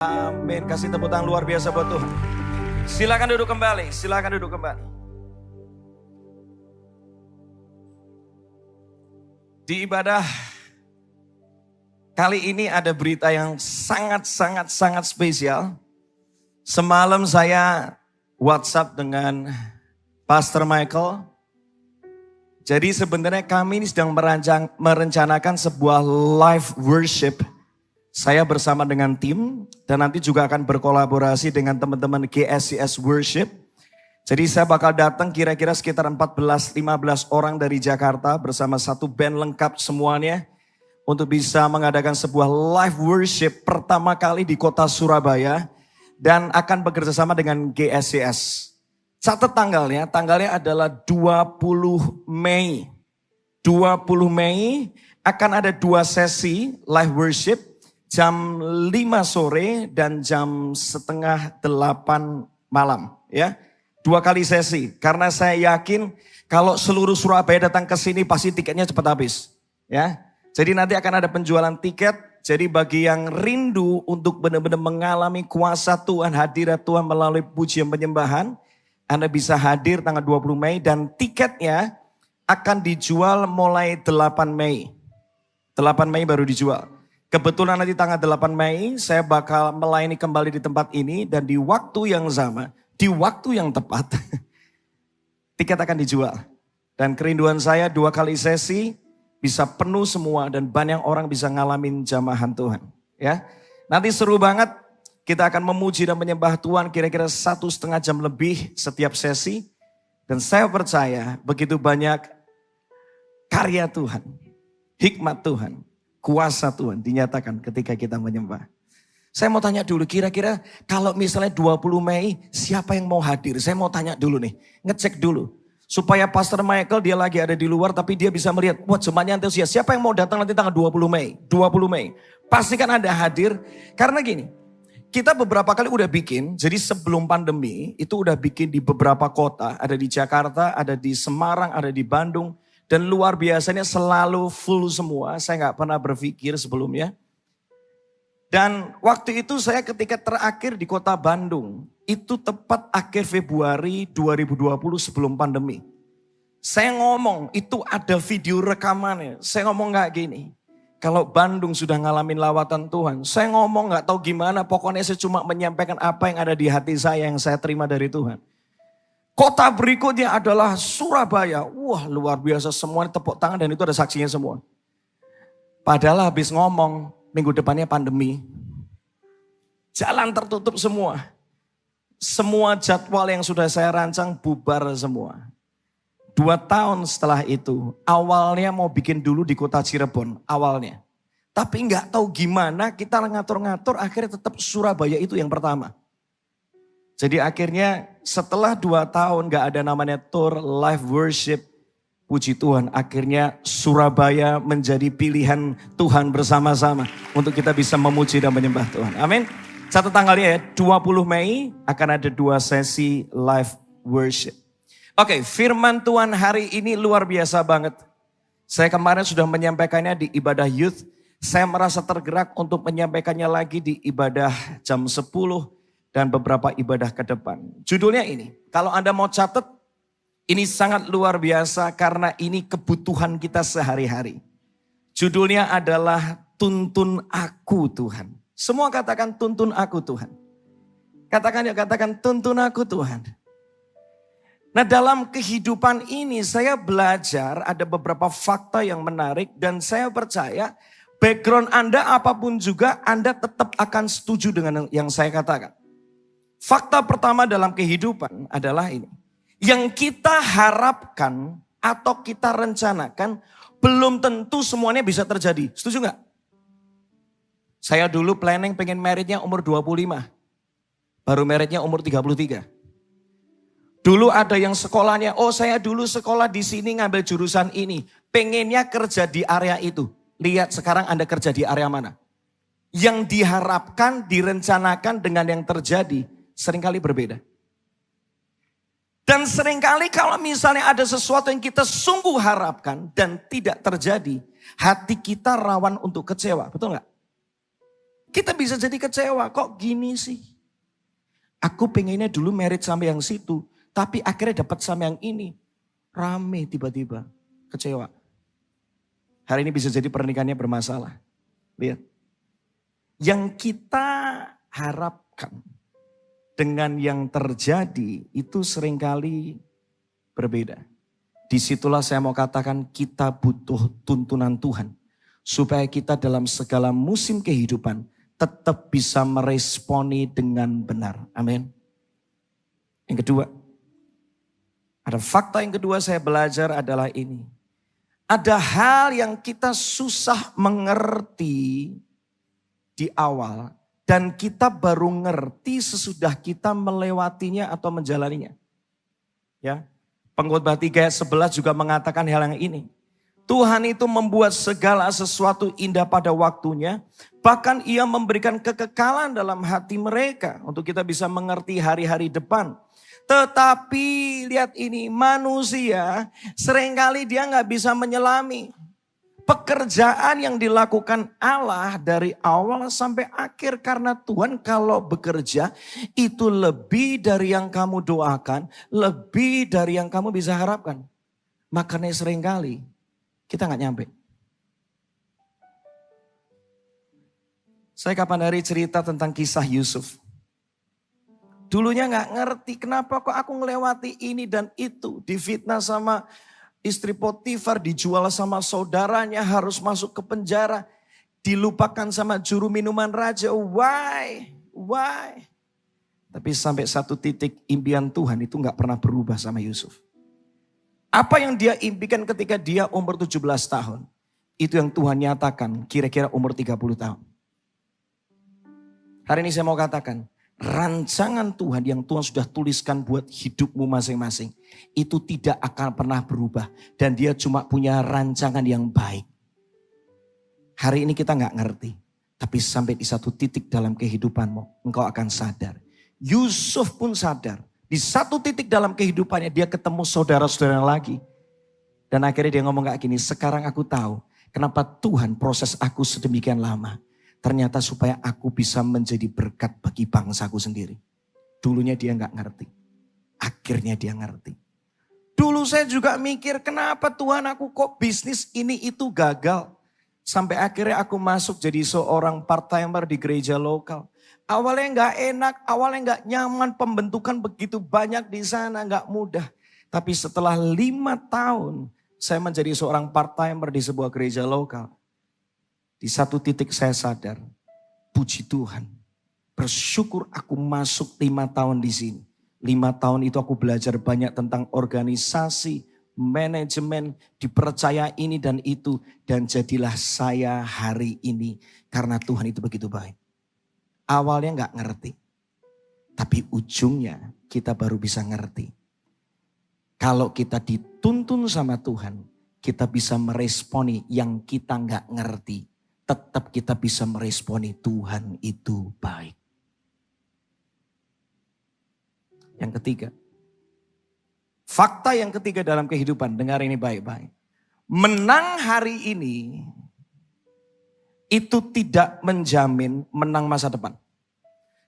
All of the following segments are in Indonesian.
Amin. Kasih tepuk tangan luar biasa buat Tuhan. Silakan duduk kembali. Silakan duduk kembali. Di ibadah kali ini ada berita yang sangat spesial. Semalam saya WhatsApp dengan Pastor Michael. Jadi sebenarnya kami ini sedang merencanakan sebuah live worship. Saya bersama dengan tim dan nanti juga akan berkolaborasi dengan teman-teman GSCS Worship. Jadi saya bakal datang kira-kira sekitar 14-15 orang dari Jakarta bersama satu band lengkap semuanya. Untuk bisa mengadakan sebuah live worship pertama kali di kota Surabaya. Dan akan bekerja sama dengan GSCS. Catat tanggalnya adalah 20 Mei. 20 Mei akan ada 2 sesi live worship. Jam 5 sore dan jam setengah 8 malam. Ya, 2 kali sesi. Karena saya yakin kalau seluruh Surabaya datang ke sini pasti tiketnya cepat habis. Ya, jadi nanti akan ada penjualan tiket. Jadi bagi yang rindu untuk benar-benar mengalami kuasa Tuhan, hadirat Tuhan melalui pujian penyembahan, Anda bisa hadir tanggal 20 Mei dan tiketnya akan dijual mulai 8 Mei. 8 Mei baru dijual. Kebetulan nanti tanggal 8 Mei saya bakal melayani kembali di tempat ini dan di waktu yang sama, di waktu yang tepat, tiket akan dijual. Dan kerinduan saya 2 kali sesi bisa penuh semua dan banyak orang bisa ngalamin jamahan Tuhan. Ya, nanti seru banget, kita akan memuji dan menyembah Tuhan kira-kira 1,5 jam lebih setiap sesi. Dan saya percaya begitu banyak karya Tuhan, hikmat Tuhan. Kuasa Tuhan dinyatakan ketika kita menyembah. Saya mau tanya dulu, kira-kira kalau misalnya 20 Mei, siapa yang mau hadir? Saya mau tanya dulu nih, ngecek dulu. Supaya Pastor Michael dia lagi ada di luar, tapi dia bisa melihat, wah jemaatnya antusias. Siapa yang mau datang nanti tanggal 20 Mei? 20 Mei. Pastikan Anda hadir, karena gini, kita beberapa kali udah bikin, jadi sebelum pandemi, itu udah bikin di beberapa kota. Ada di Jakarta, ada di Semarang, ada di Bandung. Dan luar biasanya selalu full semua, saya gak pernah berpikir sebelumnya. Dan waktu itu saya ketika terakhir di kota Bandung, itu tepat akhir Februari 2020 sebelum pandemi. Saya ngomong, itu ada video rekamannya, saya ngomong gak gini. Kalau Bandung sudah ngalamin lawatan Tuhan, saya ngomong gak tahu gimana, pokoknya saya cuma menyampaikan apa yang ada di hati saya yang saya terima dari Tuhan. Kota berikutnya adalah Surabaya. Wah luar biasa, semua tepuk tangan dan itu ada saksinya semua. Padahal habis ngomong, minggu depannya pandemi. Jalan tertutup semua. Semua jadwal yang sudah saya rancang bubar semua. 2 tahun setelah itu, awalnya mau bikin dulu di kota Cirebon, awalnya. Tapi nggak tahu gimana kita ngatur-ngatur, akhirnya tetap Surabaya itu yang pertama. Jadi akhirnya setelah 2 tahun gak ada namanya tour live worship. Puji Tuhan akhirnya Surabaya menjadi pilihan Tuhan bersama-sama. Untuk kita bisa memuji dan menyembah Tuhan. Amin. Catat tanggalnya ya, 20 Mei akan ada 2 sesi live worship. Oke, firman Tuhan hari ini luar biasa banget. Saya kemarin sudah menyampaikannya di ibadah youth. Saya merasa tergerak untuk menyampaikannya lagi di ibadah jam 10. Dan beberapa ibadah ke depan. Judulnya ini, kalau Anda mau catat, ini sangat luar biasa karena ini kebutuhan kita sehari-hari. Judulnya adalah Tuntun Aku Tuhan. Semua katakan tuntun aku Tuhan. Katakan tuntun aku Tuhan. Nah dalam kehidupan ini saya belajar ada beberapa fakta yang menarik dan saya percaya background Anda apapun juga Anda tetap akan setuju dengan yang saya katakan. Fakta pertama dalam kehidupan adalah ini. Yang kita harapkan atau kita rencanakan belum tentu semuanya bisa terjadi. Setuju gak? Saya dulu planning pengen meritnya umur 25. Baru meritnya umur 33. Dulu ada yang sekolahnya, oh saya dulu sekolah di sini ngambil jurusan ini. Pengennya kerja di area itu. Lihat sekarang Anda kerja di area mana. Yang diharapkan, direncanakan dengan yang terjadi seringkali berbeda. Dan seringkali kalau misalnya ada sesuatu yang kita sungguh harapkan dan tidak terjadi, hati kita rawan untuk kecewa, betul gak? Kita bisa jadi kecewa, kok gini sih? Aku pengennya dulu merit sama yang situ, tapi akhirnya dapat sama yang ini. Rame tiba-tiba, kecewa. Hari ini bisa jadi pernikahannya bermasalah. Lihat. Yang kita harapkan dengan yang terjadi itu seringkali berbeda. Disitulah saya mau katakan kita butuh tuntunan Tuhan. Supaya kita dalam segala musim kehidupan tetap bisa meresponi dengan benar. Amin. Yang kedua, ada fakta yang kedua saya belajar adalah ini. Ada hal yang kita susah mengerti di awal. Dan kita baru ngerti sesudah kita melewatinya atau menjalaninya. Ya, Pengkhotbah 3 ayat 11 juga mengatakan hal yang ini. Tuhan itu membuat segala sesuatu indah pada waktunya. Bahkan ia memberikan kekekalan dalam hati mereka. Untuk kita bisa mengerti hari-hari depan. Tetapi lihat ini, manusia seringkali dia gak bisa menyelami. Pekerjaan yang dilakukan Allah dari awal sampai akhir. Karena Tuhan kalau bekerja itu lebih dari yang kamu doakan. Lebih dari yang kamu bisa harapkan. Makanya seringkali kita gak nyampe. Saya kapan hari cerita tentang kisah Yusuf. Dulunya gak ngerti kenapa kok aku ngelewati ini dan itu. Difitnah sama istri Potifar, dijual sama saudaranya, harus masuk ke penjara. Dilupakan sama juru minuman raja. Why? Tapi sampai satu titik impian Tuhan itu gak pernah berubah sama Yusuf. Apa yang dia impikan ketika dia umur 17 tahun. Itu yang Tuhan nyatakan kira-kira umur 30 tahun. Hari ini saya mau katakan. Rancangan Tuhan yang Tuhan sudah tuliskan buat hidupmu masing-masing. Itu tidak akan pernah berubah. Dan dia cuma punya rancangan yang baik. Hari ini kita gak ngerti. Tapi sampai di satu titik dalam kehidupanmu. Engkau akan sadar. Yusuf pun sadar. Di satu titik dalam kehidupannya dia ketemu saudara-saudara lagi. Dan akhirnya dia ngomong kayak gini, sekarang aku tahu kenapa Tuhan proses aku sedemikian lama. Ternyata supaya aku bisa menjadi berkat bagi bangsaku sendiri. Dulunya dia gak ngerti. Akhirnya dia ngerti. Dulu saya juga mikir kenapa Tuhan aku kok bisnis ini itu gagal. Sampai akhirnya aku masuk jadi seorang part-timer di gereja lokal. Awalnya gak enak, awalnya gak nyaman, pembentukan begitu banyak di sana, gak mudah. Tapi setelah 5 tahun saya menjadi seorang part-timer di sebuah gereja lokal. Di satu titik saya sadar, puji Tuhan, bersyukur aku masuk 5 tahun di sini. 5 tahun itu aku belajar banyak tentang organisasi, manajemen, dipercaya ini dan itu. Dan jadilah saya hari ini karena Tuhan itu begitu baik. Awalnya gak ngerti. Tapi ujungnya kita baru bisa ngerti. Kalau kita dituntun sama Tuhan, kita bisa meresponi yang kita gak ngerti. Tetap kita bisa meresponi Tuhan itu baik. Yang ketiga. Fakta yang ketiga dalam kehidupan, dengar ini baik-baik. Menang hari ini itu tidak menjamin menang masa depan.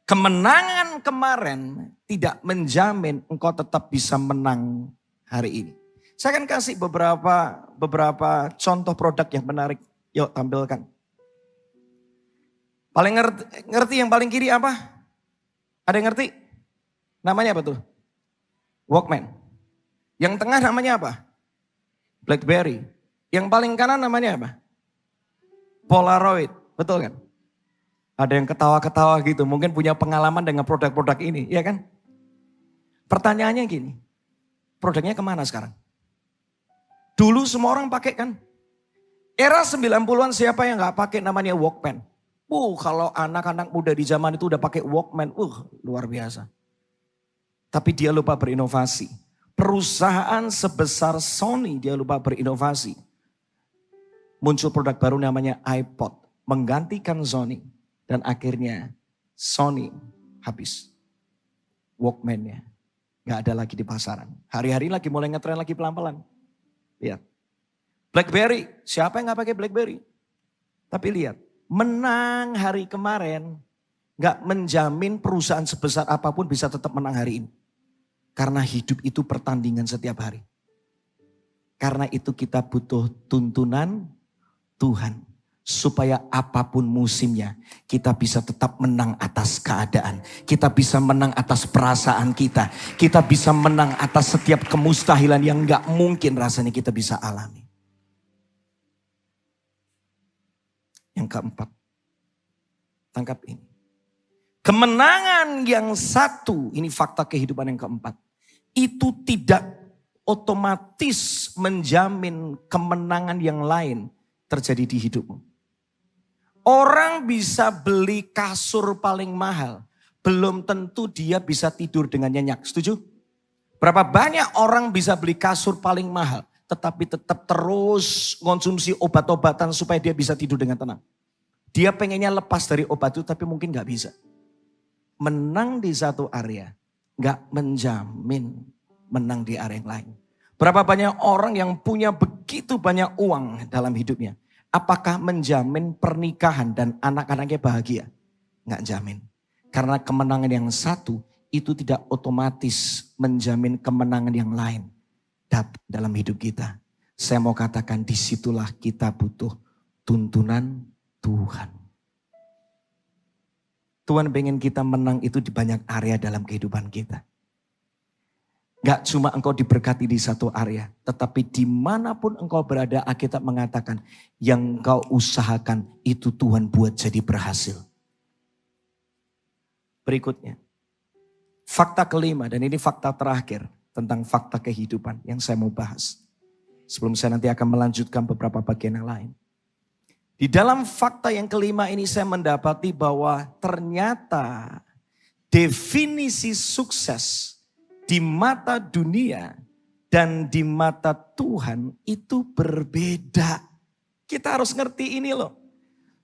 Kemenangan kemarin tidak menjamin engkau tetap bisa menang hari ini. Saya akan kasih beberapa contoh produk yang menarik. Yuk tampilkan. Paling ngerti yang paling kiri apa? Ada yang ngerti? Namanya apa tuh? Walkman. Yang tengah namanya apa? BlackBerry. Yang paling kanan namanya apa? Polaroid, betul kan? Ada yang ketawa-ketawa gitu, mungkin punya pengalaman dengan produk-produk ini, ya kan? Pertanyaannya gini, produknya kemana sekarang? Dulu semua orang pakai kan? Era 90-an siapa yang gak pakai namanya Walkman? Kalau anak-anak muda di zaman itu udah pakai Walkman, luar biasa. Tapi dia lupa berinovasi. Perusahaan sebesar Sony dia lupa berinovasi. Muncul produk baru namanya iPod. Menggantikan Sony. Dan akhirnya Sony habis. Walkman-nya. Gak ada lagi di pasaran. Hari-hari lagi mulai ngetren lagi pelan-pelan. Lihat. BlackBerry. Siapa yang gak pakai BlackBerry? Tapi lihat. Menang hari kemarin gak menjamin perusahaan sebesar apapun bisa tetap menang hari ini. Karena hidup itu pertandingan setiap hari. Karena itu kita butuh tuntunan Tuhan. Supaya apapun musimnya kita bisa tetap menang atas keadaan. Kita bisa menang atas perasaan kita. Kita bisa menang atas setiap kemustahilan yang gak mungkin rasanya kita bisa alami. Yang keempat, tangkap ini. Kemenangan yang satu, ini fakta kehidupan yang keempat. Itu tidak otomatis menjamin kemenangan yang lain terjadi di hidupmu. Orang bisa beli kasur paling mahal, belum tentu dia bisa tidur dengan nyenyak. Setuju? Berapa banyak orang bisa beli kasur paling mahal, tetapi tetap terus konsumsi obat-obatan supaya dia bisa tidur dengan tenang. Dia pengennya lepas dari obat itu, tapi mungkin gak bisa. Menang di satu area, gak menjamin menang di area yang lain. Berapa banyak orang yang punya begitu banyak uang dalam hidupnya. Apakah menjamin pernikahan dan anak-anaknya bahagia? Nggak jamin. Karena kemenangan yang satu itu tidak otomatis menjamin kemenangan yang lain dalam hidup kita. Saya mau katakan disitulah kita butuh tuntunan Tuhan. Tuhan pengen kita menang itu di banyak area dalam kehidupan kita. Gak cuma engkau diberkati di satu area, tetapi dimanapun engkau berada, Alkitab mengatakan yang engkau usahakan itu Tuhan buat jadi berhasil. Berikutnya, fakta kelima, dan ini fakta terakhir tentang fakta kehidupan yang saya mau bahas. Sebelum saya nanti akan melanjutkan beberapa bagian yang lain. Di dalam fakta yang kelima ini saya mendapati bahwa ternyata definisi sukses di mata dunia dan di mata Tuhan itu berbeda. Kita harus ngerti ini loh.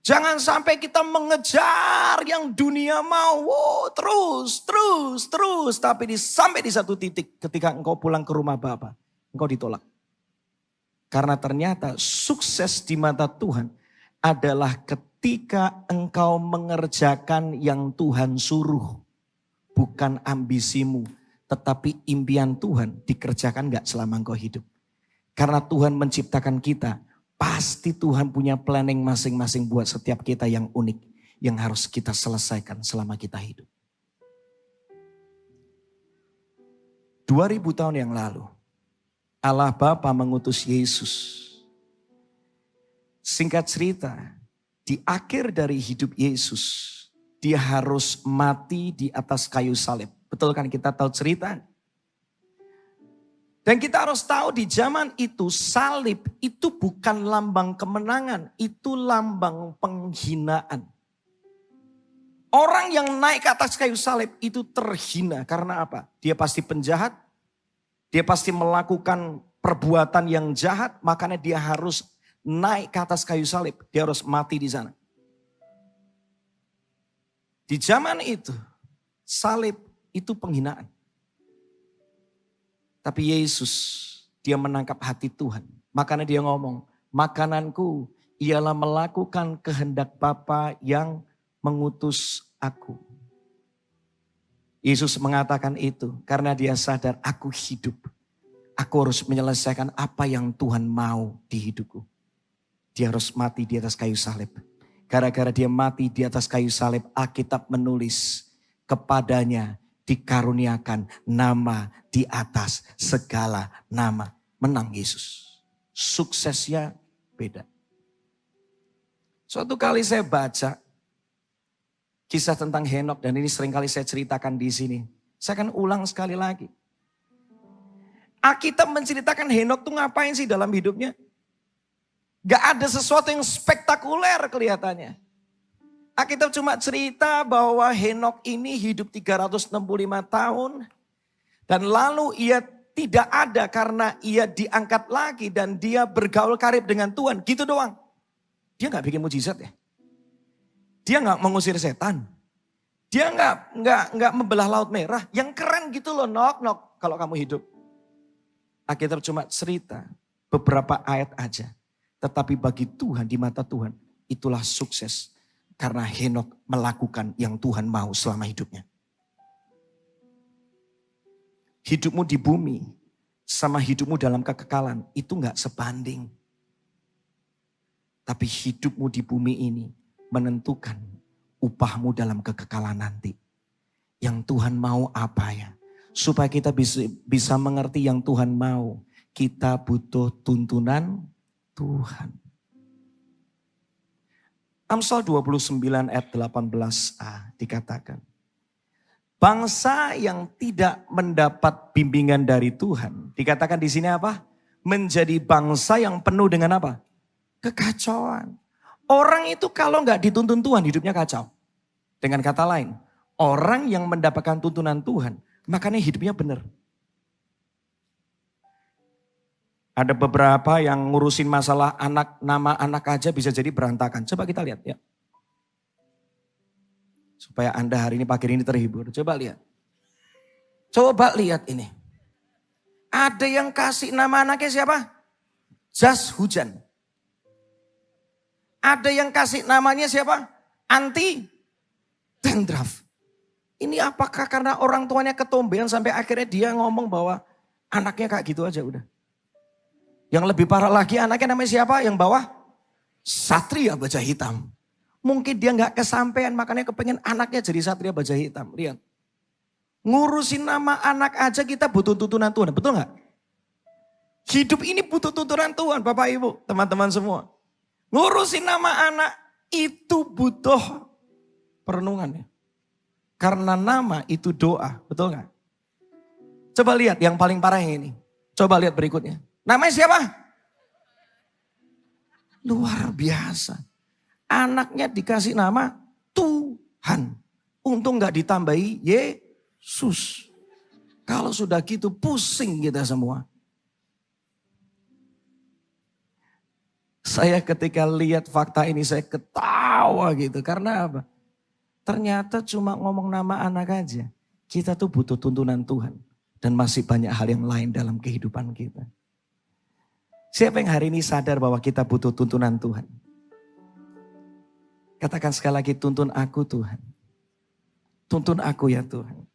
Jangan sampai kita mengejar yang dunia mau. Terus. Tapi sampai di satu titik ketika engkau pulang ke rumah Bapa, engkau ditolak. Karena ternyata sukses di mata Tuhan adalah ketika engkau mengerjakan yang Tuhan suruh. Bukan ambisimu. Tetapi impian Tuhan dikerjakan gak selama engkau hidup. Karena Tuhan menciptakan kita, pasti Tuhan punya planning masing-masing buat setiap kita yang unik. Yang harus kita selesaikan selama kita hidup. 2000 tahun yang lalu, Allah Bapa mengutus Yesus. Singkat cerita, di akhir dari hidup Yesus, dia harus mati di atas kayu salib. Betul kan, kita tahu cerita. Dan kita harus tahu di zaman itu salib itu bukan lambang kemenangan. Itu lambang penghinaan. Orang yang naik ke atas kayu salib itu terhina. Karena apa? Dia pasti penjahat. Dia pasti melakukan perbuatan yang jahat. Makanya dia harus naik ke atas kayu salib. Dia harus mati di sana. Di zaman itu salib itu penghinaan. Tapi Yesus, dia menangkap hati Tuhan. Makanya dia ngomong, makananku ialah melakukan kehendak Bapa yang mengutus aku. Yesus mengatakan itu karena dia sadar aku hidup. Aku harus menyelesaikan apa yang Tuhan mau di hidupku. Dia harus mati di atas kayu salib. Gara-gara dia mati di atas kayu salib, Alkitab menulis kepadanya dikaruniakan nama di atas segala nama. Menang Yesus. Suksesnya beda. Suatu kali saya baca kisah tentang Henok dan ini sering kali saya ceritakan di sini. Saya akan ulang sekali lagi. Alkitab menceritakan Henok tuh ngapain sih dalam hidupnya? Gak ada sesuatu yang spektakuler kelihatannya. Alkitab cuma cerita bahwa Henok ini hidup 365 tahun. Dan lalu ia tidak ada karena ia diangkat lagi dan dia bergaul karib dengan Tuhan. Gitu doang. Dia gak bikin mujizat ya. Dia gak mengusir setan. Dia gak membelah laut merah. Yang keren gitu loh, Nok kalau kamu hidup. Alkitab cuma cerita beberapa ayat aja. Tetapi bagi Tuhan, di mata Tuhan, itulah sukses. Karena Henokh melakukan yang Tuhan mau selama hidupnya. Hidupmu di bumi sama hidupmu dalam kekekalan itu gak sebanding. Tapi hidupmu di bumi ini menentukan upahmu dalam kekekalan nanti. Yang Tuhan mau apa ya? Supaya kita bisa mengerti yang Tuhan mau. Kita butuh tuntunan Tuhan. Amsal 29 ayat 18a dikatakan. Bangsa yang tidak mendapat bimbingan dari Tuhan. Dikatakan di sini apa? Menjadi bangsa yang penuh dengan apa? Kekacauan. Orang itu kalau nggak dituntun Tuhan hidupnya kacau. Dengan kata lain, orang yang mendapatkan tuntunan Tuhan, makanya hidupnya benar. Ada beberapa yang ngurusin masalah anak, nama anak aja bisa jadi berantakan. Coba kita lihat ya. Supaya Anda hari ini pagi ini terhibur. Coba lihat. Coba lihat ini. Ada yang kasih nama anaknya siapa? Jas Hujan. Ada yang kasih namanya siapa? Anti Dendraf. Ini apakah karena orang tuanya ketombean sampai akhirnya dia ngomong bahwa anaknya kayak gitu aja udah. Yang lebih parah lagi anaknya namanya siapa? Yang bawah? Satria Baja Hitam. Mungkin dia gak kesampean makanya kepengen anaknya jadi Satria Baja Hitam. Lihat. Ngurusin nama anak aja kita butuh tuntunan Tuhan. Betul gak? Hidup ini butuh tuntunan Tuhan Bapak Ibu, teman-teman semua. Ngurusin nama anak itu butuh perenungan ya. Karena nama itu doa, betul gak? Coba lihat yang paling parah yang ini. Coba lihat berikutnya. Namanya siapa? Luar biasa. Anaknya dikasih nama Tuhan. Untung gak ditambahi Yesus. Kalau sudah gitu pusing kita semua. Saya ketika lihat fakta ini saya ketawa gitu. Karena apa? Ternyata cuma ngomong nama anak aja. Kita tuh butuh tuntunan Tuhan. Dan masih banyak hal yang lain dalam kehidupan kita. Siapa yang hari ini sadar bahwa kita butuh tuntunan Tuhan? Katakan sekali lagi, tuntun aku Tuhan. Tuntun aku ya Tuhan.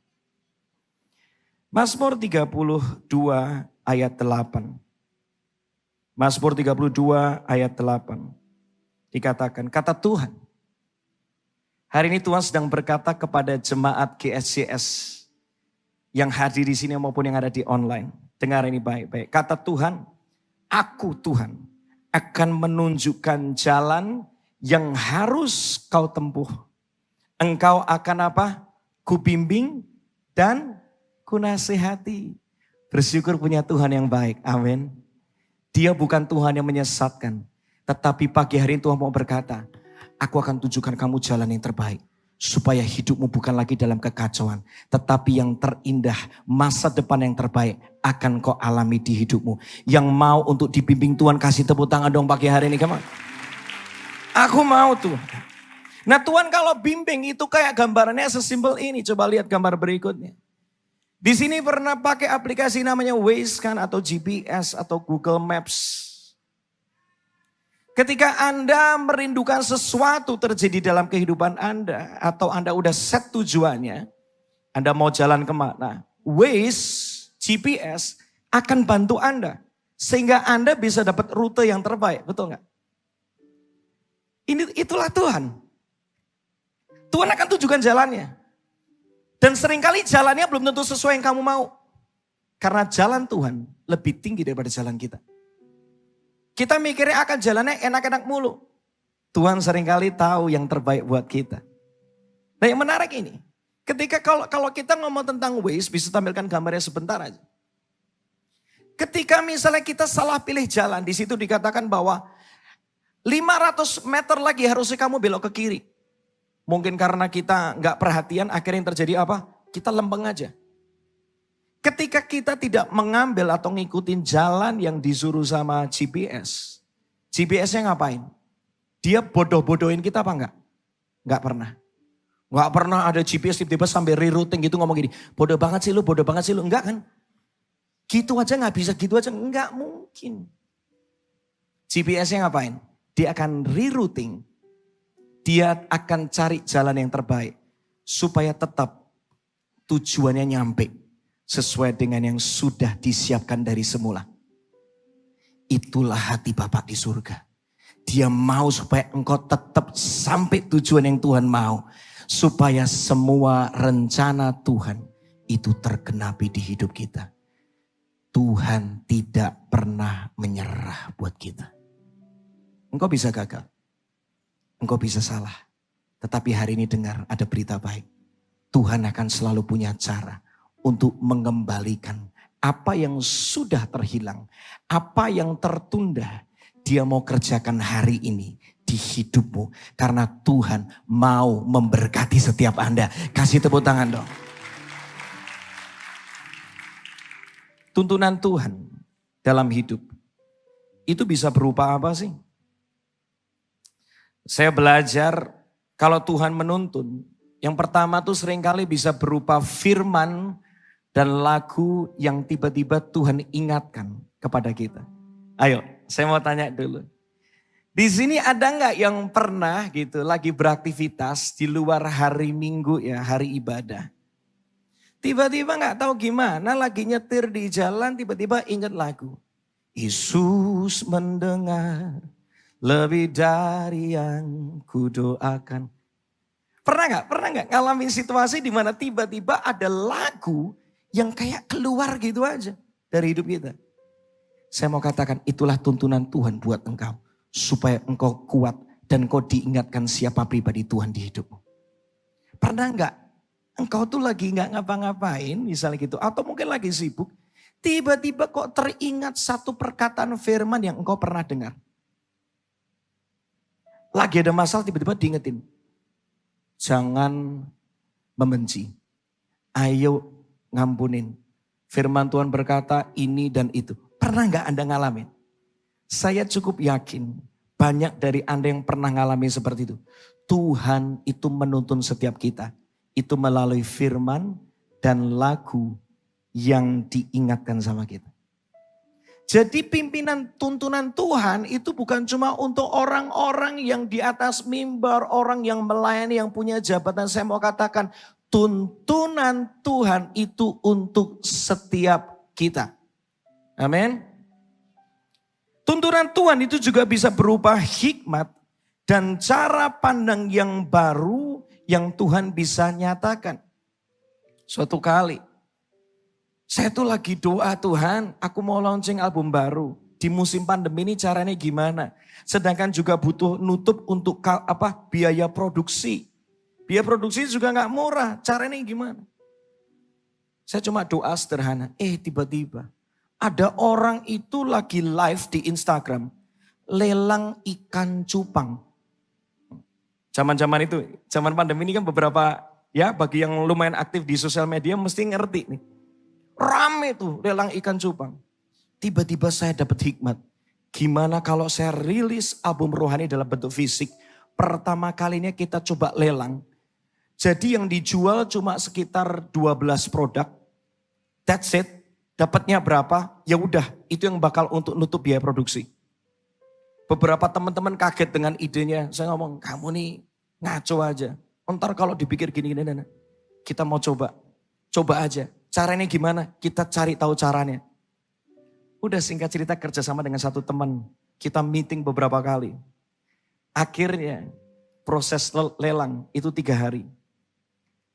Mazmur 32 ayat 8. Mazmur 32 ayat 8. Dikatakan, kata Tuhan. Hari ini Tuhan sedang berkata kepada jemaat GSCS yang hadir di sini maupun yang ada di online. Dengar ini baik-baik. Kata Tuhan, aku Tuhan akan menunjukkan jalan yang harus kau tempuh. Engkau akan apa? Kubimbing dan kunasihati. Bersyukur punya Tuhan yang baik. Amin. Dia bukan Tuhan yang menyesatkan. Tetapi pagi hari ini Tuhan mau berkata, aku akan tunjukkan kamu jalan yang terbaik. Supaya hidupmu bukan lagi dalam kekacauan. Tetapi yang terindah, masa depan yang terbaik akan kau alami di hidupmu. Yang mau untuk dibimbing Tuhan, kasih tepuk tangan dong pagi hari ini. Come on. Aku mau tuh. Nah Tuhan kalau bimbing itu kayak gambarannya sesimpel ini. Coba lihat gambar berikutnya. Di sini pernah pakai aplikasi namanya Waze kan, atau GPS atau Google Maps. Ketika Anda merindukan sesuatu terjadi dalam kehidupan Anda, atau Anda udah set tujuannya, Anda mau jalan kemana, Waze, GPS akan bantu Anda. Sehingga Anda bisa dapat rute yang terbaik, betul gak? Itulah Tuhan. Tuhan akan tunjukkan jalannya. Dan seringkali jalannya belum tentu sesuai yang kamu mau. Karena jalan Tuhan lebih tinggi daripada jalan kita. Kita mikirnya akan jalannya enak-enak mulu. Tuhan seringkali tahu yang terbaik buat kita. Nah yang menarik ini. Ketika kalau kita ngomong tentang Waze, bisa tampilkan gambarnya sebentar aja. Ketika misalnya kita salah pilih jalan, di situ dikatakan bahwa 500 meter lagi harusnya kamu belok ke kiri. Mungkin karena kita nggak perhatian, akhirnya yang terjadi apa? Kita lempeng aja. Ketika kita tidak mengambil atau ngikutin jalan yang disuruh sama GPS. GPS-nya ngapain? Dia bodoh-bodohin kita apa enggak? Enggak pernah. Enggak pernah ada GPS tiba-tiba sampai rerouting gitu ngomong gini. Bodoh banget sih lu, bodoh banget sih lu. Enggak kan? Gitu aja nggak bisa, gitu aja. Enggak mungkin. GPS-nya ngapain? Dia akan rerouting Dia akan cari jalan yang terbaik supaya tetap tujuannya nyampe sesuai dengan yang sudah disiapkan dari semula. Itulah hati Bapa di surga. Dia mau supaya engkau tetap sampai tujuan yang Tuhan mau. Supaya semua rencana Tuhan itu tergenapi di hidup kita. Tuhan tidak pernah menyerah buat kita. Engkau bisa gagal. Engkau bisa salah. Tetapi hari ini dengar ada berita baik. Tuhan akan selalu punya cara untuk mengembalikan apa yang sudah terhilang. Apa yang tertunda. Dia mau kerjakan hari ini di hidupmu. Karena Tuhan mau memberkati setiap Anda. Kasih tepuk tangan dong. Tuntunan Tuhan dalam hidup. Itu bisa berupa apa sih? Saya belajar kalau Tuhan menuntun. Yang pertama tuh seringkali bisa berupa firman dan lagu yang tiba-tiba Tuhan ingatkan kepada kita. Ayo, saya mau tanya dulu. Di sini ada nggak yang pernah gitu lagi beraktivitas di luar hari Minggu ya, hari ibadah. Tiba-tiba nggak tahu gimana lagi nyetir di jalan tiba-tiba ingat lagu. Yesus mendengar lebih dari yang kudoakan. Pernah nggak ngalamin situasi di mana tiba-tiba ada lagu yang kayak keluar gitu aja dari hidup kita. Saya mau katakan itulah tuntunan Tuhan buat engkau. Supaya engkau kuat dan engkau diingatkan siapa pribadi Tuhan di hidupmu. Pernah nggak engkau tuh lagi nggak ngapa-ngapain misalnya gitu. Atau mungkin lagi sibuk. Tiba-tiba kok teringat satu perkataan firman yang engkau pernah dengar. Lagi ada masalah tiba-tiba diingetin. Jangan membenci. Ayo ngampunin. Firman Tuhan berkata ini dan itu. Pernah nggak Anda ngalamin? Saya cukup yakin banyak dari Anda yang pernah ngalamin seperti itu. Tuhan itu menuntun setiap kita. Itu melalui firman dan lagu yang diingatkan sama kita. Jadi pimpinan tuntunan Tuhan itu bukan cuma untuk orang-orang yang di atas mimbar, orang yang melayani, yang punya jabatan. Saya mau katakan tuntunan Tuhan itu untuk setiap kita. Amin. Tuntunan Tuhan itu juga bisa berupa hikmat dan cara pandang yang baru yang Tuhan bisa nyatakan. Suatu kali, saya tuh lagi doa Tuhan, aku mau launching album baru. Di musim pandemi ini caranya gimana? Sedangkan juga butuh nutup untuk biaya produksi. Biaya produksi juga gak murah, caranya gimana? Saya cuma doa sederhana, tiba-tiba. Ada orang itu lagi live di Instagram. Lelang ikan cupang. Zaman-zaman itu, zaman pandemi ini kan beberapa, ya bagi yang lumayan aktif di sosial media mesti ngerti nih. Rame tuh lelang ikan cupang. Tiba-tiba saya dapat hikmat. Gimana kalau saya rilis album rohani dalam bentuk fisik. Pertama kalinya kita coba lelang. Jadi yang dijual cuma sekitar 12 produk. That's it. Dapatnya berapa? Ya udah, itu yang bakal untuk nutup biaya produksi. Beberapa teman-teman kaget dengan idenya. Saya ngomong, kamu nih ngaco aja. Ntar kalau dipikir gini-gini, kita mau coba. Coba aja. Caranya gimana? Kita cari tahu caranya. Udah singkat cerita kerjasama dengan satu teman. Kita meeting beberapa kali. Akhirnya proses lelang itu 3 hari.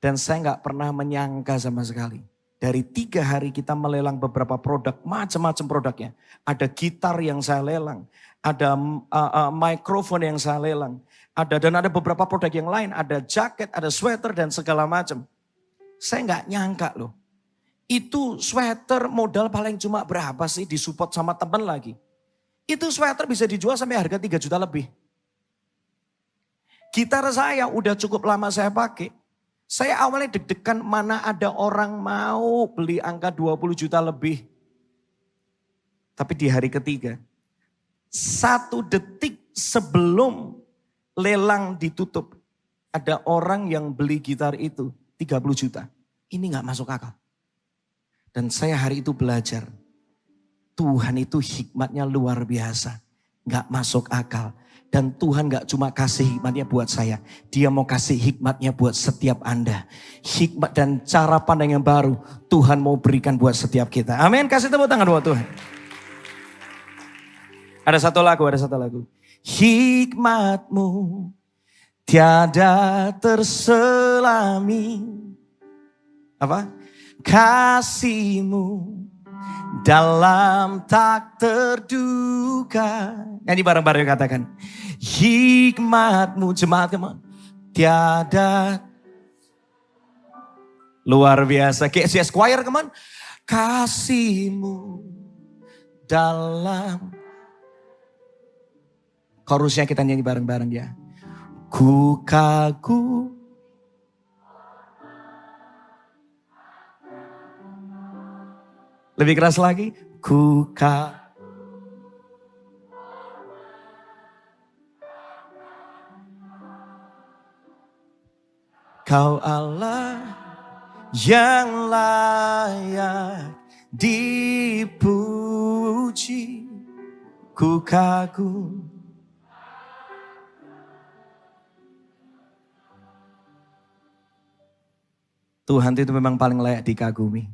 Dan saya gak pernah menyangka sama sekali. Dari 3 hari kita melelang beberapa produk, macam-macam produknya. Ada gitar yang saya lelang, ada mikrofon yang saya lelang, dan ada beberapa produk yang lain, ada jaket, ada sweater dan segala macam. Saya nggak nyangka loh, itu sweater modal paling cuma berapa sih disupport sama teman lagi. Itu sweater bisa dijual sampai harga 3 juta lebih. Gitar saya udah cukup lama saya pakai. Saya awalnya deg-degan mana ada orang mau beli angka 20 juta lebih. Tapi di hari ketiga, 1 detik sebelum lelang ditutup, ada orang yang beli gitar itu 30 juta. Ini gak masuk akal. Dan saya hari itu belajar, Tuhan itu hikmatnya luar biasa. gak masuk akal. Dan Tuhan gak cuma kasih hikmatnya buat saya. Dia mau kasih hikmatnya buat setiap Anda. Hikmat dan cara pandang yang baru Tuhan mau berikan buat setiap kita. Amin. Kasih tepuk tangan buat Tuhan. Ada satu lagu. Hikmatmu tiada terselami. Apa? Kasihmu dalam tak terduga. Nyanyi bareng-bareng katakan. Hikmatmu, jemaat teman, tiada. Luar biasa. KCS Choir teman. Kasihmu dalam. Chorusnya kita nyanyi bareng-bareng ya. Ku kagum. Lebih keras lagi. Ku kagum. Kau Allah yang layak dipuji. Ku kagum. Tuhan itu memang paling layak dikagumi.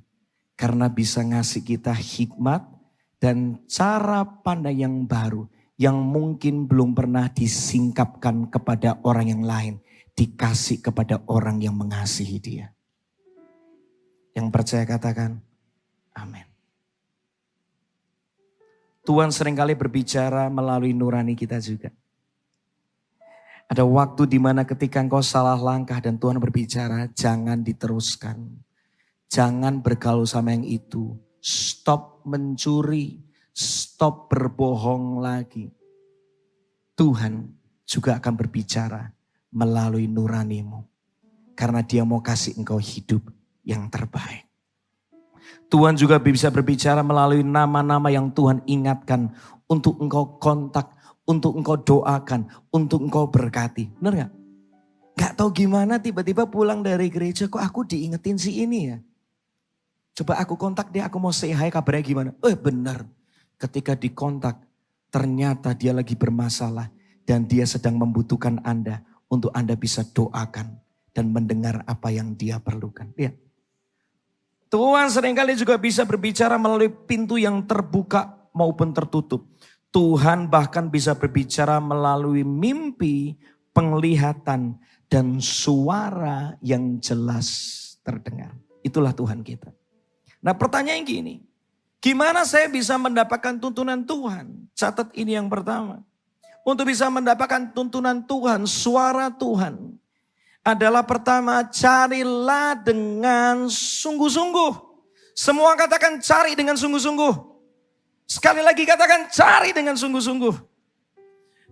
Karena bisa ngasih kita hikmat dan cara pandang yang baru. Yang mungkin belum pernah disingkapkan kepada orang yang lain. Dikasih kepada orang yang mengasihi dia. Yang percaya katakan, amin. Tuhan seringkali berbicara melalui nurani kita juga. Ada waktu di mana ketika engkau salah langkah dan Tuhan berbicara, jangan diteruskan. Jangan bergaul sama yang itu. Stop mencuri, stop berbohong lagi. Tuhan juga akan berbicara melalui nuranimu. Karena dia mau kasih engkau hidup yang terbaik. Tuhan juga bisa berbicara melalui nama-nama yang Tuhan ingatkan untuk engkau kontak, untuk engkau doakan, untuk engkau berkati. Benar gak? Gak tahu gimana tiba-tiba pulang dari gereja kok aku diingetin si ini ya. Coba aku kontak dia, aku mau say hi, kabarnya gimana? Benar. Ketika dikontak ternyata dia lagi bermasalah dan dia sedang membutuhkan Anda untuk Anda bisa doakan dan mendengar apa yang dia perlukan. Lihat. Tuhan seringkali juga bisa berbicara melalui pintu yang terbuka maupun tertutup. Tuhan bahkan bisa berbicara melalui mimpi, penglihatan, dan suara yang jelas terdengar. Itulah Tuhan kita. Nah pertanyaan gini, gimana saya bisa mendapatkan tuntunan Tuhan? Catat ini yang pertama. Untuk bisa mendapatkan tuntunan Tuhan, suara Tuhan adalah pertama, carilah dengan sungguh-sungguh. Semua katakan cari dengan sungguh-sungguh. Sekali lagi katakan cari dengan sungguh-sungguh.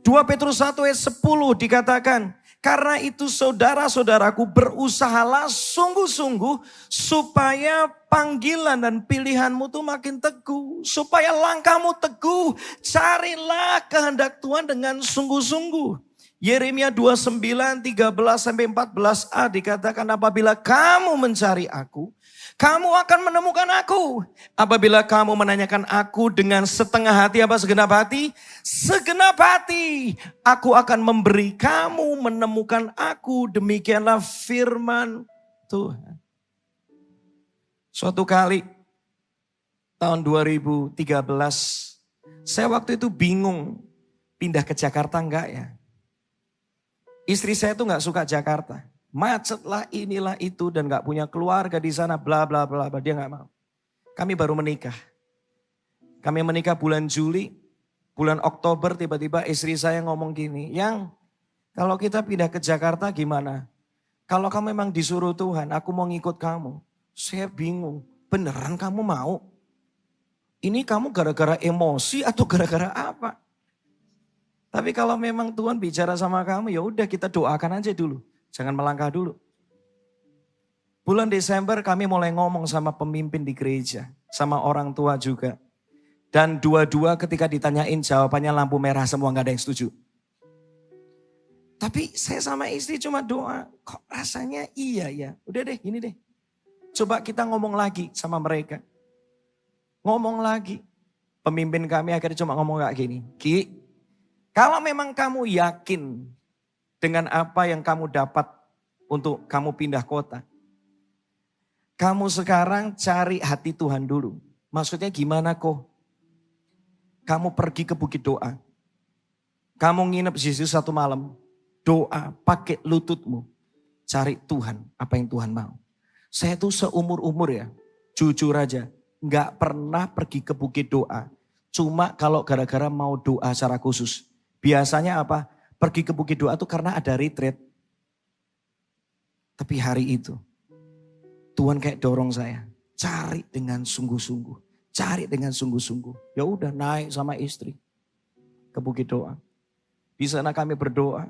2 Petrus 1 ayat 10 dikatakan, karena itu saudara-saudaraku berusahalah sungguh-sungguh supaya panggilan dan pilihanmu tuh makin teguh. Supaya langkahmu teguh, carilah kehendak Tuhan dengan sungguh-sungguh. Yeremia 29, 13-14a dikatakan apabila kamu mencari aku, kamu akan menemukan aku. Apabila kamu menanyakan aku dengan setengah hati apa segenap hati? Segenap hati. Aku akan memberi kamu menemukan aku. Demikianlah firman Tuhan. Suatu kali tahun 2013 saya waktu itu bingung pindah ke Jakarta enggak ya. Istri saya tuh gak suka Jakarta. Macet lah inilah itu dan gak punya keluarga di sana bla bla bla. Dia gak mau. Kami baru menikah. Kami menikah bulan Juli. Bulan Oktober tiba-tiba istri saya ngomong gini. Yang kalau kita pindah ke Jakarta gimana? Kalau kamu memang disuruh Tuhan aku mau ngikut kamu. Saya bingung. Beneran kamu mau? Ini kamu gara-gara emosi atau gara-gara apa? Tapi kalau memang Tuhan bicara sama kamu, ya udah kita doakan aja dulu. Jangan melangkah dulu. Bulan Desember kami mulai ngomong sama pemimpin di gereja. Sama orang tua juga. Dan dua-dua ketika ditanyain jawabannya lampu merah semua, gak ada yang setuju. Tapi saya sama istri cuma doa, kok rasanya iya ya. Udah deh gini deh. Coba kita ngomong lagi sama mereka. Ngomong lagi. Pemimpin kami akhirnya cuma ngomong kayak gini. Ki, Kalau memang kamu yakin dengan apa yang kamu dapat untuk kamu pindah kota, kamu sekarang cari hati Tuhan dulu. Maksudnya gimana kok? Kamu pergi ke Bukit Doa. Kamu nginep di situ 1 malam. Doa pakai lututmu. Cari Tuhan, apa yang Tuhan mau. Saya tuh seumur-umur ya, jujur aja, gak pernah pergi ke Bukit Doa. Cuma kalau gara-gara mau doa secara khusus. Biasanya apa? Pergi ke Bukit Doa tuh karena ada retreat. Tapi hari itu Tuhan kayak dorong saya, cari dengan sungguh-sungguh, cari dengan sungguh-sungguh. Ya udah naik sama istri ke Bukit Doa. Di sana kami berdoa,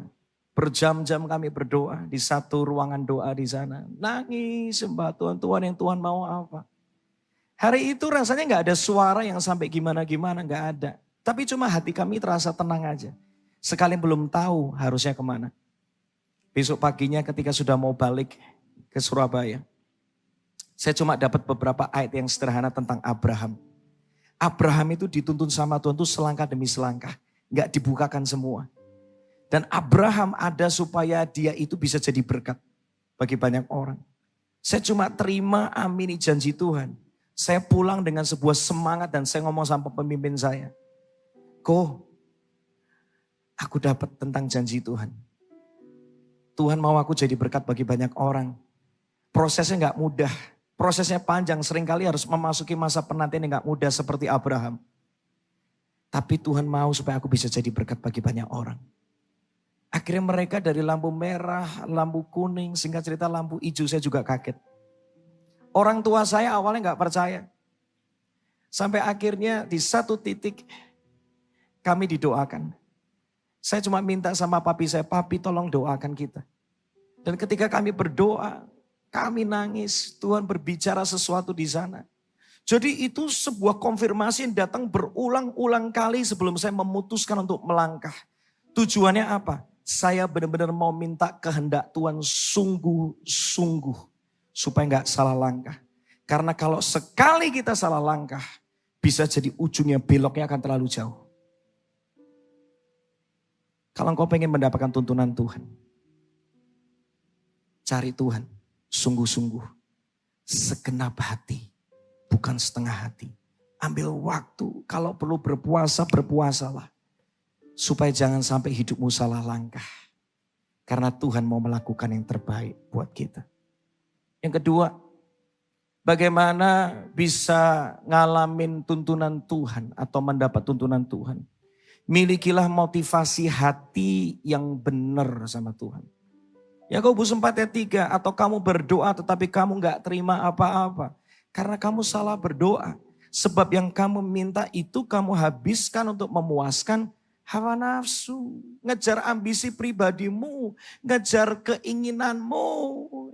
berjam-jam kami berdoa di satu ruangan doa di sana. Nangis sembah Tuhan, Tuhan yang Tuhan mau apa. Hari itu rasanya gak ada suara yang sampai gimana-gimana, gak ada. Tapi cuma hati kami terasa tenang aja. Sekali belum tahu harusnya kemana. Besok paginya ketika sudah mau balik ke Surabaya, saya cuma dapat beberapa ayat yang sederhana tentang Abraham. Abraham itu dituntun sama Tuhan tuh selangkah demi selangkah. Gak dibukakan semua. Dan Abraham ada supaya dia itu bisa jadi berkat bagi banyak orang. Saya cuma terima amini janji Tuhan. Saya pulang dengan sebuah semangat dan saya ngomong sama pemimpin saya. Aku dapat tentang janji Tuhan. Tuhan mau aku jadi berkat bagi banyak orang. Prosesnya gak mudah. Prosesnya panjang. Seringkali harus memasuki masa penantian yang gak mudah seperti Abraham. Tapi Tuhan mau supaya aku bisa jadi berkat bagi banyak orang. Akhirnya mereka dari lampu merah, lampu kuning, singkat cerita lampu hijau, saya juga kaget. Orang tua saya awalnya gak percaya. Sampai akhirnya di satu titik kami didoakan. Saya cuma minta sama papi saya, papi tolong doakan kita. Dan ketika kami berdoa, kami nangis, Tuhan berbicara sesuatu di sana. Jadi itu sebuah konfirmasi yang datang berulang-ulang kali sebelum saya memutuskan untuk melangkah. Tujuannya apa? Saya benar-benar mau minta kehendak Tuhan sungguh-sungguh. Supaya nggak salah langkah. Karena kalau sekali kita salah langkah, bisa jadi ujungnya beloknya akan terlalu jauh. Kalau engkau pengen mendapatkan tuntunan Tuhan, cari Tuhan sungguh-sungguh. Segenap hati, bukan setengah hati. Ambil waktu, kalau perlu berpuasa, berpuasalah. Supaya jangan sampai hidupmu salah langkah. Karena Tuhan mau melakukan yang terbaik buat kita. Yang kedua, bagaimana bisa ngalamin tuntunan Tuhan atau mendapat tuntunan Tuhan. Milikilah motivasi hati yang benar sama Tuhan. Yakobus 4 ayat 3, atau kamu berdoa tetapi kamu gak terima apa-apa. Karena kamu salah berdoa. Sebab yang kamu minta itu kamu habiskan untuk memuaskan hawa nafsu, ngejar ambisi pribadimu, ngejar keinginanmu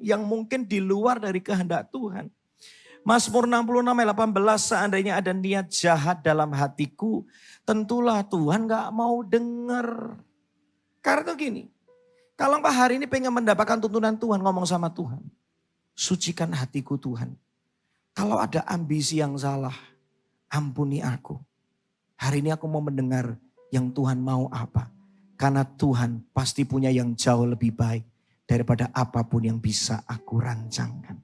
yang mungkin di luar dari kehendak Tuhan. Mazmur 66 ayat 18, seandainya ada niat jahat dalam hatiku, tentulah Tuhan gak mau dengar. Karena itu gini, kalau engkau hari ini pengen mendapatkan tuntunan Tuhan, ngomong sama Tuhan. Sucikan hatiku Tuhan. Kalau ada ambisi yang salah, ampuni aku. Hari ini aku mau mendengar yang Tuhan mau apa. Karena Tuhan pasti punya yang jauh lebih baik daripada apapun yang bisa aku rancangkan.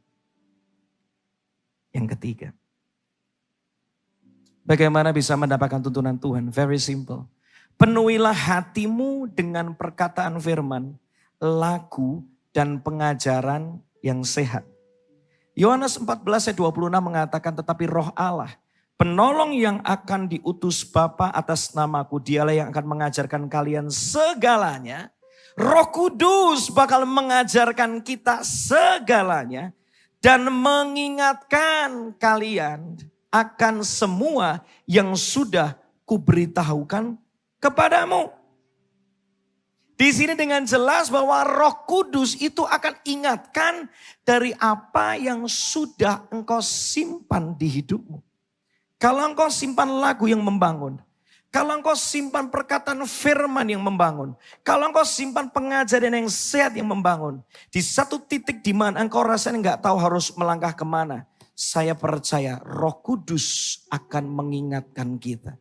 Yang ketiga, bagaimana bisa mendapatkan tuntunan Tuhan? Very simple. Penuhilah hatimu dengan perkataan firman, lagu, dan pengajaran yang sehat. Yohanes 14 ayat 26 mengatakan, tetapi roh Allah, penolong yang akan diutus Bapa atas namaku, dialah yang akan mengajarkan kalian segalanya. Roh Kudus bakal mengajarkan kita segalanya dan mengingatkan kalian akan semua yang sudah kuberitahukan kepadamu. Di sini dengan jelas bahwa Roh Kudus itu akan ingatkan dari apa yang sudah engkau simpan di hidupmu. Kalau engkau simpan lagu yang membangun, kalau engkau simpan perkataan firman yang membangun, kalau engkau simpan pengajaran yang sehat yang membangun, di satu titik di mana engkau rasanya nggak tahu harus melangkah kemana, saya percaya Roh Kudus akan mengingatkan kita.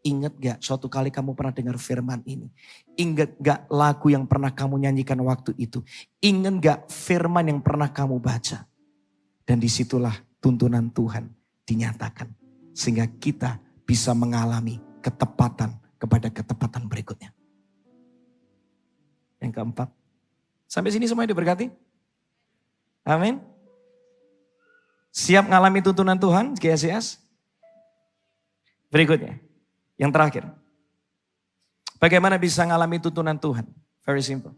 Ingat gak suatu kali kamu pernah dengar firman ini? Ingat gak lagu yang pernah kamu nyanyikan waktu itu? Ingat gak firman yang pernah kamu baca? Dan disitulah tuntunan Tuhan dinyatakan. Sehingga kita bisa mengalami ketepatan kepada ketepatan berikutnya. Yang keempat. Sampai sini semuanya diberkati? Amin. Siap mengalami tuntunan Tuhan, GSCS? Berikutnya. Yang terakhir. Bagaimana bisa mengalami tuntunan Tuhan? Very simple.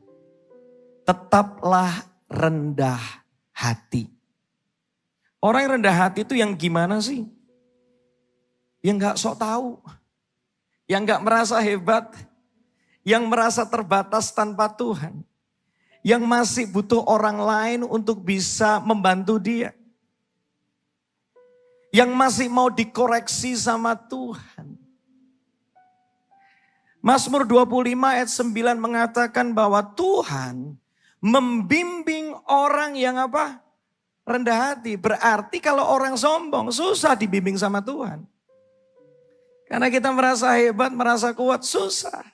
Tetaplah rendah hati. Orang yang rendah hati itu yang gimana sih? Yang gak sok tahu. Yang gak merasa hebat. Yang merasa terbatas tanpa Tuhan. Yang masih butuh orang lain untuk bisa membantu dia. Yang masih mau dikoreksi sama Tuhan. Mazmur 25 ayat 9 mengatakan bahwa Tuhan membimbing orang yang apa? Rendah hati. Berarti kalau orang sombong susah dibimbing sama Tuhan. Karena kita merasa hebat, merasa kuat, susah.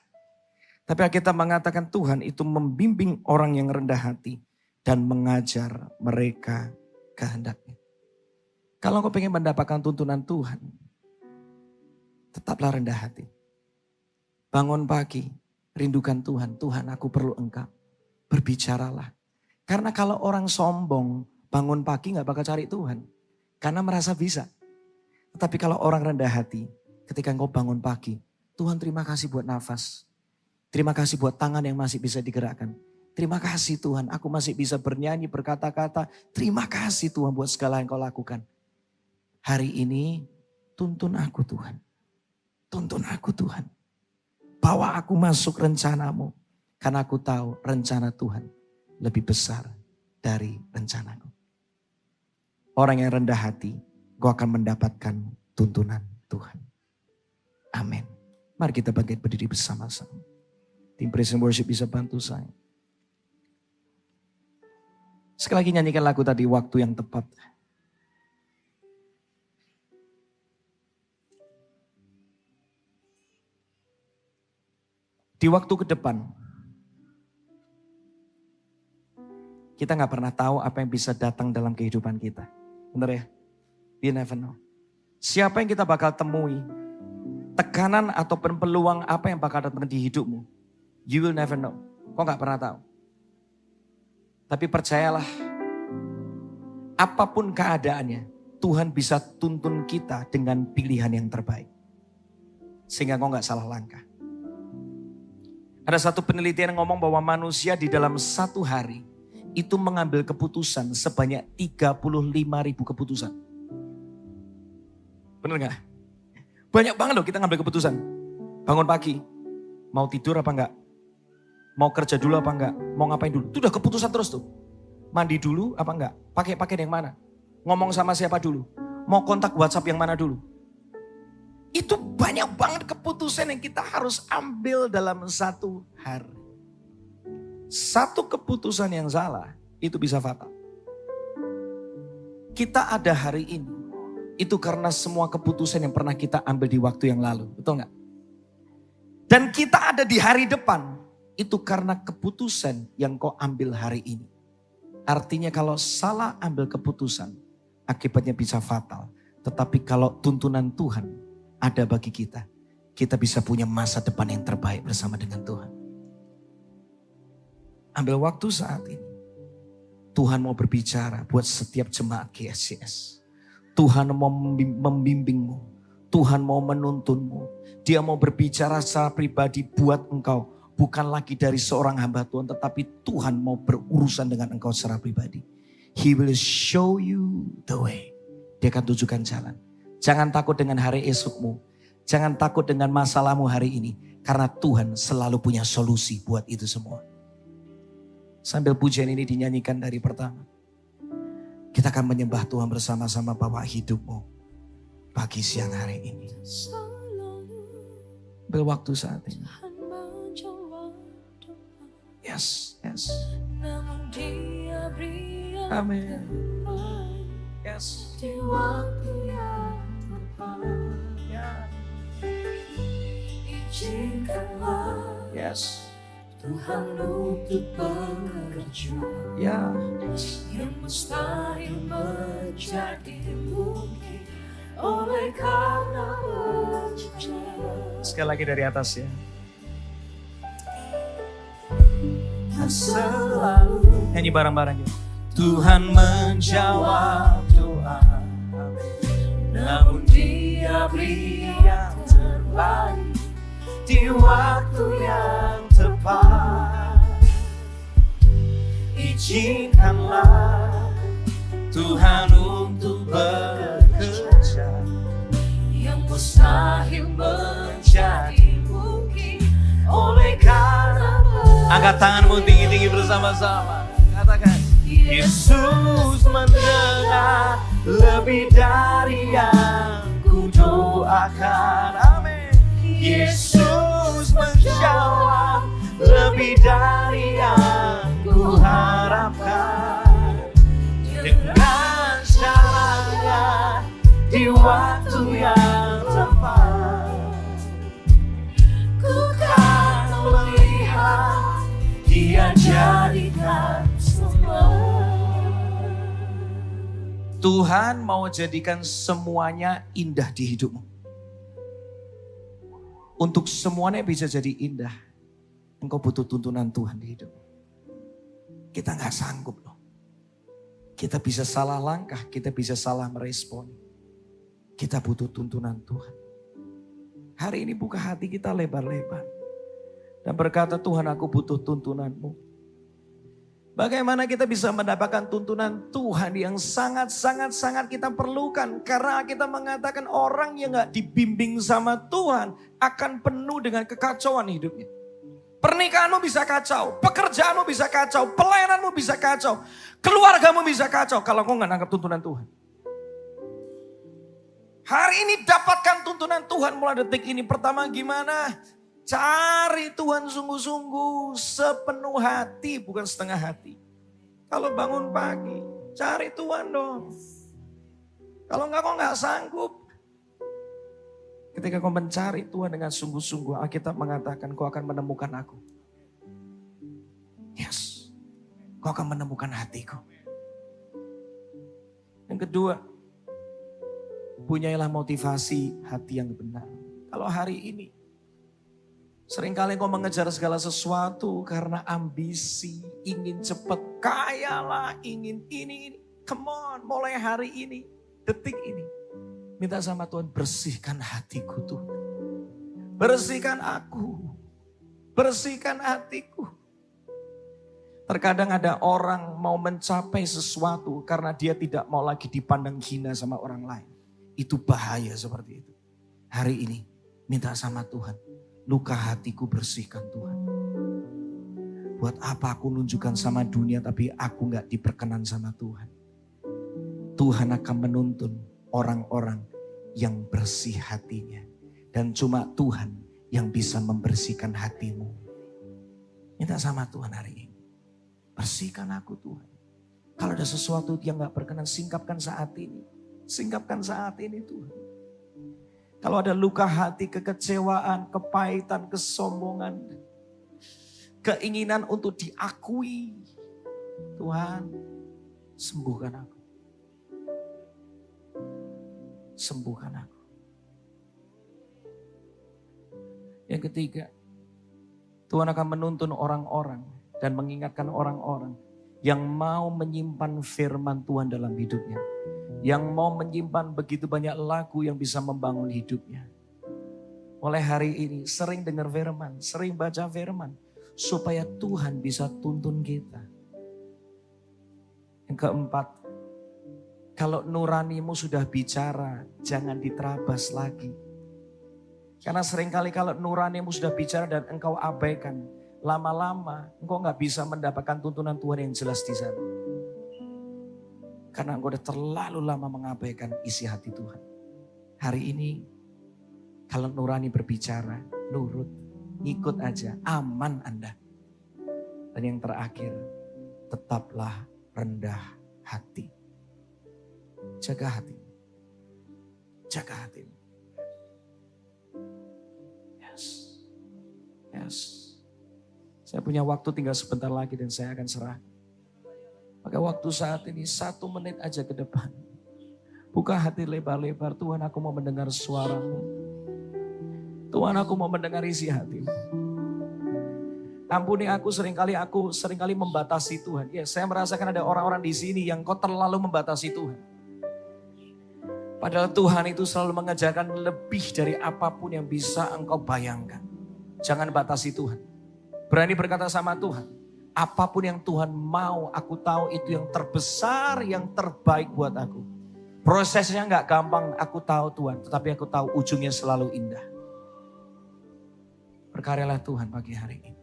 Tapi kita mengatakan Tuhan itu membimbing orang yang rendah hati dan mengajar mereka kehendaknya. Kalau kau pengen mendapatkan tuntunan Tuhan, tetaplah rendah hati. Bangun pagi, rindukan Tuhan. Tuhan, aku perlu Engkau. Berbicaralah. Karena kalau orang sombong, bangun pagi gak bakal cari Tuhan. Karena merasa bisa. Tetapi kalau orang rendah hati, ketika engkau bangun pagi, Tuhan terima kasih buat nafas. Terima kasih buat tangan yang masih bisa digerakkan. Terima kasih Tuhan, aku masih bisa bernyanyi, berkata-kata. Terima kasih Tuhan buat segala yang kau lakukan. Hari ini, tuntun aku Tuhan. Tuntun aku Tuhan. Bawa aku masuk rencanamu. Karena aku tahu rencana Tuhan lebih besar dari rencanaku. Orang yang rendah hati, kau akan mendapatkan tuntunan Tuhan. Amin. Mari kita bangkit berdiri bersama-sama. Tim praise and worship bisa bantu saya. Sekali lagi nyanyikan lagu tadi, waktu yang tepat. Di waktu ke depan, kita gak pernah tahu apa yang bisa datang dalam kehidupan kita. Benar ya? You never know. Siapa yang kita bakal temui, tekanan ataupun peluang apa yang bakal datang di hidupmu, you will never know. Kau gak pernah tahu. Tapi percayalah, apapun keadaannya, Tuhan bisa tuntun kita dengan pilihan yang terbaik. Sehingga kau gak salah langkah. Ada satu penelitian yang ngomong bahwa manusia di dalam satu hari itu mengambil keputusan sebanyak 35.000 keputusan. Bener gak? Banyak banget loh kita ngambil keputusan. Bangun pagi, mau tidur apa enggak? Mau kerja dulu apa enggak? Mau ngapain dulu? Itu udah keputusan terus tuh. Mandi dulu apa enggak? Pakai pakaian yang mana? Ngomong sama siapa dulu? Mau kontak WhatsApp yang mana dulu? Itu banyak banget keputusan yang kita harus ambil dalam satu hari. Satu keputusan yang salah itu bisa fatal. Kita ada hari ini itu karena semua keputusan yang pernah kita ambil di waktu yang lalu. Betul gak? Dan kita ada di hari depan itu karena keputusan yang kau ambil hari ini. Artinya kalau salah ambil keputusan akibatnya bisa fatal. Tetapi kalau tuntunan Tuhan ada bagi kita, kita bisa punya masa depan yang terbaik bersama dengan Tuhan. Ambil waktu saat ini. Tuhan mau berbicara buat setiap jemaat GSCS. Tuhan mau membimbingmu. Tuhan mau menuntunmu. Dia mau berbicara secara pribadi buat engkau. Bukan lagi dari seorang hamba Tuhan, tetapi Tuhan mau berurusan dengan engkau secara pribadi. He will show you the way. Dia akan tunjukkan jalan. Jangan takut dengan hari esokmu. Jangan takut dengan masalahmu hari ini. Karena Tuhan selalu punya solusi buat itu semua. Sambil pujian ini dinyanyikan dari pertama. Kita akan menyembah Tuhan bersama-sama bawa hidupmu pagi siang hari ini. Ambil waktu saat ini. Yes, yes. Amin. Yes. Di waktu yang tepat. Izinkanlah Yes. Tuhan untuk bekerja yang mustahil menjadi mungkin oleh karena percaya. Sekali lagi dari atas ya. Selalu Nyanyi bareng-bareng ya. Tuhan menjawab doa, namun Dia beri yang terbaik di waktu yang tepat. Izinkanlah Tuhan untuk bekerja yang mustahil menjadi mungkin oleh karena Angkat tanganmu tinggi-tinggi bersama-sama. Katakan, Yesus mendengar lebih dari yang kudoakan. Amin. Yesus menjawab lebih dari yang kuharapkan. Dengan caranya di waktu yang tepat. ku kan melihat Dia jadikan semua. Tuhan mau jadikan semuanya indah di hidupmu. Untuk semuanya bisa jadi indah, engkau butuh tuntunan Tuhan di hidupmu. Kita gak sanggup loh. Kita bisa salah langkah, kita bisa salah merespon. Kita butuh tuntunan Tuhan. Hari ini buka hati kita lebar-lebar. Dan berkata, Tuhan aku butuh tuntunanmu. Bagaimana kita bisa mendapatkan tuntunan Tuhan yang sangat-sangat kita perlukan. Karena kita mengatakan orang yang gak dibimbing sama Tuhan akan penuh dengan kekacauan hidupnya. Pernikahanmu bisa kacau, pekerjaanmu bisa kacau, pelayananmu bisa kacau, keluargamu bisa kacau kalau kau gak nangkap tuntunan Tuhan. Hari ini dapatkan tuntunan Tuhan mulai detik ini. Pertama gimana? Cari Tuhan sungguh-sungguh sepenuh hati, bukan setengah hati. Kalau bangun pagi, cari Tuhan dong. Kalau enggak kau enggak sanggup. Ketika kau mencari Tuhan dengan sungguh-sungguh, Alkitab mengatakan kau akan menemukan aku. Yes, kau akan menemukan hatiku. Yang kedua, punyailah motivasi hati yang benar. Kalau hari ini, seringkali kau mengejar segala sesuatu karena ambisi, ingin cepat kaya lah, ingin ini. Come on, mulai hari ini, detik ini. Minta sama Tuhan, bersihkan hatiku Tuhan. Bersihkan aku, bersihkan hatiku. Terkadang ada orang mau mencapai sesuatu karena dia tidak mau lagi dipandang hina sama orang lain. Itu bahaya seperti itu. Hari ini, minta sama Tuhan. Luka hatiku bersihkan Tuhan. Buat apa aku nunjukkan sama dunia tapi aku gak diperkenan sama Tuhan. Tuhan akan menuntun orang-orang yang bersih hatinya. Dan cuma Tuhan yang bisa membersihkan hatimu. Minta sama Tuhan hari ini. Bersihkan aku Tuhan. Kalau ada sesuatu yang gak berkenan, singkapkan saat ini. Singkapkan saat ini Tuhan. Kalau ada luka hati, kekecewaan, kepahitan, kesombongan, keinginan untuk diakui, Tuhan, sembuhkan aku. Sembuhkan aku. Yang ketiga, Tuhan akan menuntun orang-orang dan mengingatkan orang-orang yang mau menyimpan firman Tuhan dalam hidupnya. Yang mau menyimpan begitu banyak lagu yang bisa membangun hidupnya. Mulai hari ini sering dengar firman, sering baca firman. Supaya Tuhan bisa tuntun kita. Yang keempat, kalau nuranimu sudah bicara, jangan diterabas lagi. Karena seringkali kalau nuranimu sudah bicara dan engkau abaikan, lama-lama engkau gak bisa mendapatkan tuntunan Tuhan yang jelas di sana. Karena engkau udah terlalu lama mengabaikan isi hati Tuhan. Hari ini, kalau nurani berbicara, nurut, ikut aja, aman Anda. Dan yang terakhir, tetaplah rendah hati. Jaga hati. Jaga hati. Yes. Yes. Saya punya waktu tinggal sebentar lagi dan saya akan serah. Maka waktu saat ini 1 menit aja ke depan. Buka hati lebar-lebar, Tuhan aku mau mendengar suaramu. Tuhan aku mau mendengar isi hatimu. Ampuni aku seringkali membatasi Tuhan. Ya, saya merasakan ada orang-orang di sini yang kau terlalu membatasi Tuhan. Padahal Tuhan itu selalu mengejarkan lebih dari apapun yang bisa engkau bayangkan. Jangan batasi Tuhan. Berani berkata sama Tuhan, apapun yang Tuhan mau, aku tahu itu yang terbesar, yang terbaik buat aku. Prosesnya gak gampang, aku tahu Tuhan. Tetapi aku tahu ujungnya selalu indah. Berkaryalah Tuhan pagi hari ini.